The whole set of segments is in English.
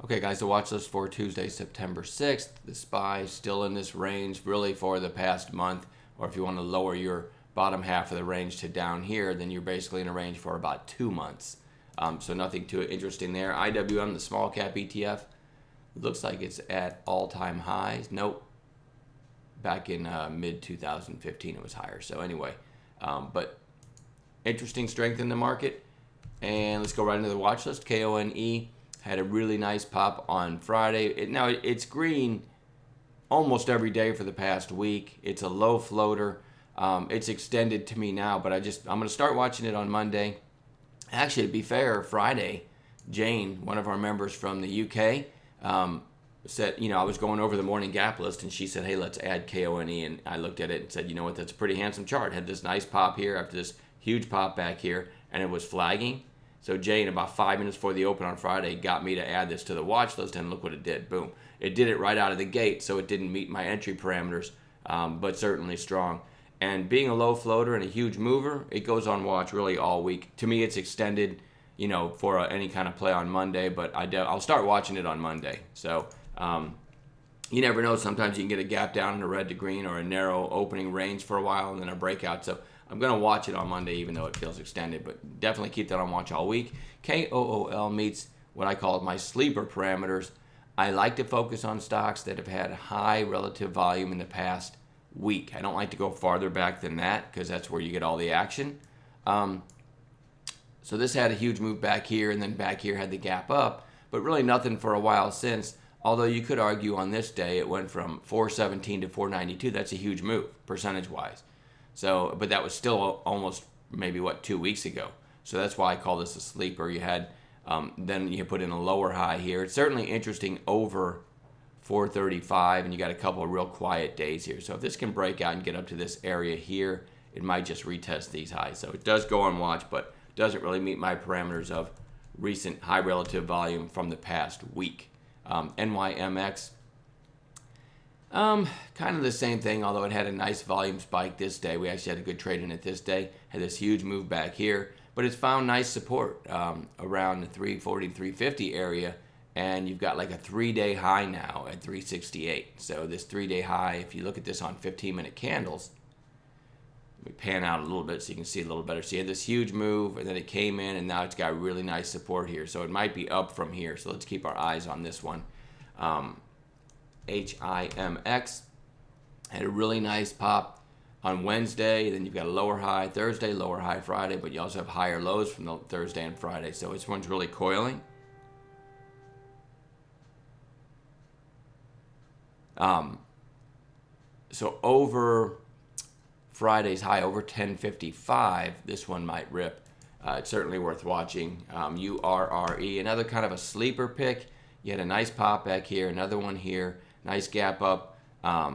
Okay, guys, the watch list for Tuesday, September 6th. The SPY still in this range really for the past month, or if you want to lower your bottom half of the range to down here, then you're basically in a range for about 2 months. So nothing too interesting there. IWM, the small cap ETF, looks like it's at all-time highs. Nope. Back in mid 2015, it was higher. So anyway, but interesting strength in the market. And let's go right into the watch list. KONE had a really nice pop on Friday. It's green almost every day for the past week. It's a low floater. It's extended to me now, but I'm going to start watching it on Monday. Actually, to be fair, Friday, Jane, one of our members from the UK, said, I was going over the morning gap list, and she said, hey, let's add KONE. And I looked at it and said, you know what, that's a pretty handsome chart. Had this nice pop here after this huge pop back here, and it was flagging. So Jane, about 5 minutes before the open on Friday, got me to add this to the watch list, and look what it did. Boom. It did it right out of the gate, so it didn't meet my entry parameters, but certainly strong. And being a low floater and a huge mover, it goes on watch really all week. To me, it's extended, for any kind of play on Monday, but I'll start watching it on Monday. So you never know. Sometimes you can get a gap down in a red to green or a narrow opening range for a while and then a breakout. So I'm going to watch it on Monday, even though it feels extended, but definitely keep that on watch all week. KOOL meets what I call my sleeper parameters. I like to focus on stocks that have had high relative volume in the past week. I don't like to go farther back than that because that's where you get all the action. So this had a huge move back here, and then back here had the gap up, but really nothing for a while since. Although you could argue on this day it went from 417 to 492. That's a huge move percentage-wise. So, but that was still almost maybe 2 weeks ago. So that's why I call this a sleeper. You had then you put in a lower high here. It's certainly interesting over 435, and you got a couple of real quiet days here. So if this can break out and get up to this area here, it might just retest these highs. So it does go on watch, but doesn't really meet my parameters of recent high relative volume from the past week. NYMX, kind of the same thing, although it had a nice volume spike this day. We actually had a good trade in it this day. Had this huge move back here, but it's found nice support around the 340 to 350 area, and you've got like a 3-day high now at 368. So this 3-day high, if you look at this on 15-minute candles, let me pan out a little bit so you can see a little better. So you had this huge move, and then it came in, and now it's got really nice support here. So it might be up from here. So let's keep our eyes on this one. HIMX had a really nice pop on Wednesday. Then you've got a lower high Thursday, lower high Friday, but you also have higher lows from the Thursday and Friday. So this one's really coiling. So over Friday's high, over 1055, this one might rip. It's certainly worth watching. URRE, another kind of a sleeper pick. You had a nice pop back here, another one here, nice gap up, I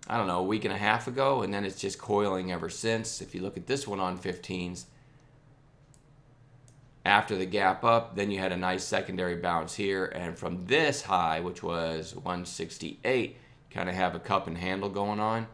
don't know, a week and a half ago, and then it's just coiling ever since. If you look at this one on 15s, after the gap up, then you had a nice secondary bounce here, and from this high, which was 168, kind of have a cup and handle going on.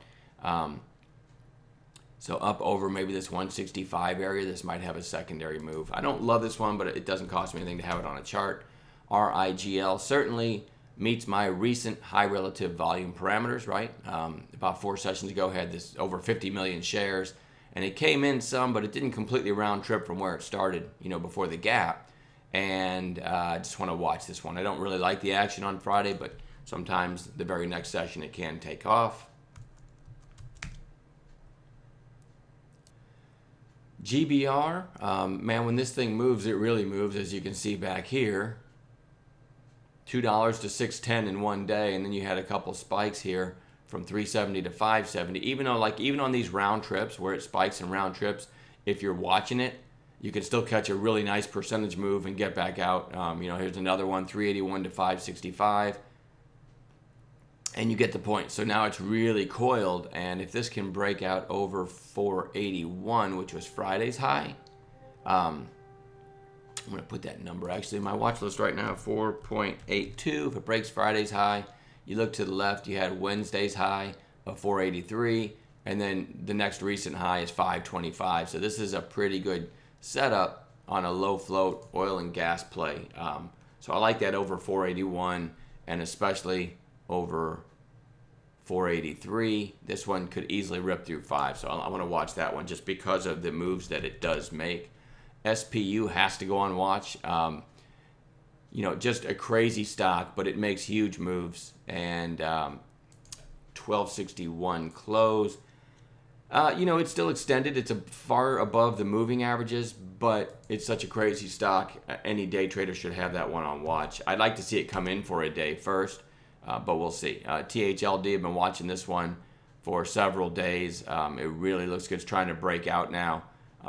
So up over maybe this 165 area, this might have a secondary move. I don't love this one, but it doesn't cost me anything to have it on a chart. RIGL certainly meets my recent high relative volume parameters, right? About 4 sessions ago, had this over 50 million shares, and it came in some, but it didn't completely round trip from where it started, before the gap. And I just want to watch this one. I don't really like the action on Friday, but sometimes the very next session it can take off. GBR, man, when this thing moves, it really moves, as you can see back here. $2 to 610 in one day, and then you had a couple spikes here from 370 to 570. Even on these round trips where it spikes in round trips, if you're watching it, you can still catch a really nice percentage move and get back out. Here's another one, 381 to 565. And you get the point. So now it's really coiled, and if this can break out over 481, which was Friday's high, I'm going to put that number actually in my watch list right now, 4.82. If it breaks Friday's high, you look to the left, you had Wednesday's high of 483, and then the next recent high is 525. So this is a pretty good setup on a low float oil and gas play. So I like that over 481 and especially over 483. This one could easily rip through 5, so I want to watch that one just because of the moves that it does make. SPU has to go on watch. Just a crazy stock, but it makes huge moves. And 1261 close. It's still extended. It's far above the moving averages, but it's such a crazy stock. Any day trader should have that one on watch. I'd like to see it come in for a day first, but we'll see. THLD, I've been watching this one for several days. It really looks good. It's trying to break out now.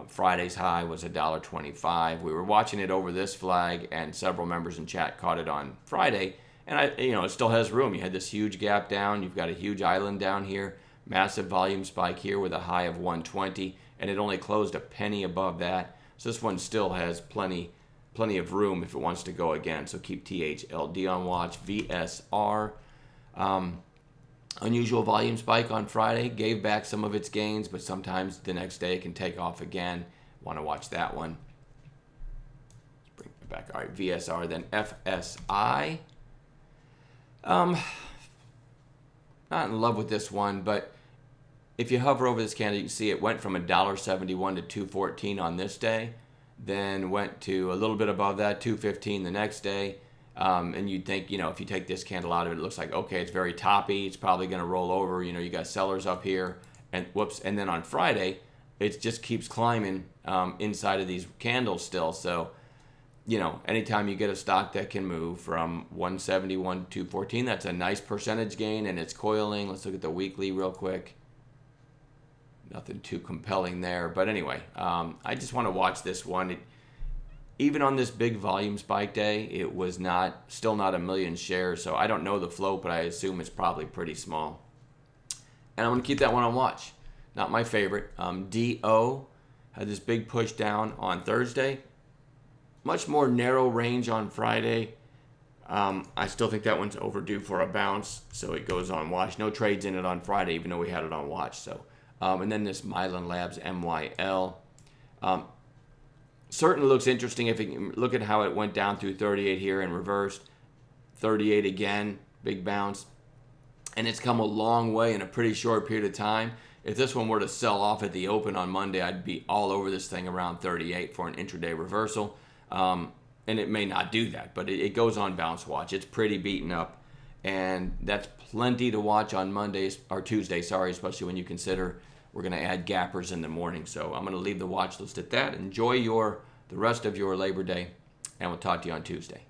Friday's high was $1.25. We were watching it over this flag, and several members in chat caught it on Friday. And it still has room. You had this huge gap down. You've got a huge island down here. Massive volume spike here with a high of 120, and it only closed a penny above that. So this one still has plenty of room if it wants to go again. So keep THLD on watch. VSR. Unusual volume spike on Friday, gave back some of its gains, but sometimes the next day it can take off again. Want to watch that one. Let's bring it back. All right, VSR, then FSI. Not in love with this one, but if you hover over this candle, you can see it went from $1.71 to $2.14 on this day, then went to a little bit above that, $2.15 the next day. And you'd think, if you take this candle out of it, it looks like, okay, it's very toppy. It's probably going to roll over. You got sellers up here. And whoops. And then on Friday, it just keeps climbing inside of these candles still. So, anytime you get a stock that can move from 171 to 214, that's a nice percentage gain, and it's coiling. Let's look at the weekly real quick. Nothing too compelling there. But anyway, I just want to watch this one. Even on this big volume spike day, it was still not a million shares, so I don't know the float, but I assume it's probably pretty small. And I'm going to keep that one on watch. Not my favorite. DO had this big push down on Thursday. Much more narrow range on Friday. I still think that one's overdue for a bounce, so it goes on watch. No trades in it on Friday, even though we had it on watch. So, and then this Mylan Labs MYL. Certainly looks interesting if you can look at how it went down through 38 here and reversed. 38 again, big bounce. And it's come a long way in a pretty short period of time. If this one were to sell off at the open on Monday, I'd be all over this thing around 38 for an intraday reversal. And it may not do that, but it goes on bounce watch. It's pretty beaten up. And that's plenty to watch on Mondays, or Tuesday, especially when you consider we're going to add gappers in the morning. So I'm going to leave the watch list at that. Enjoy the rest of your Labor Day, and we'll talk to you on Tuesday.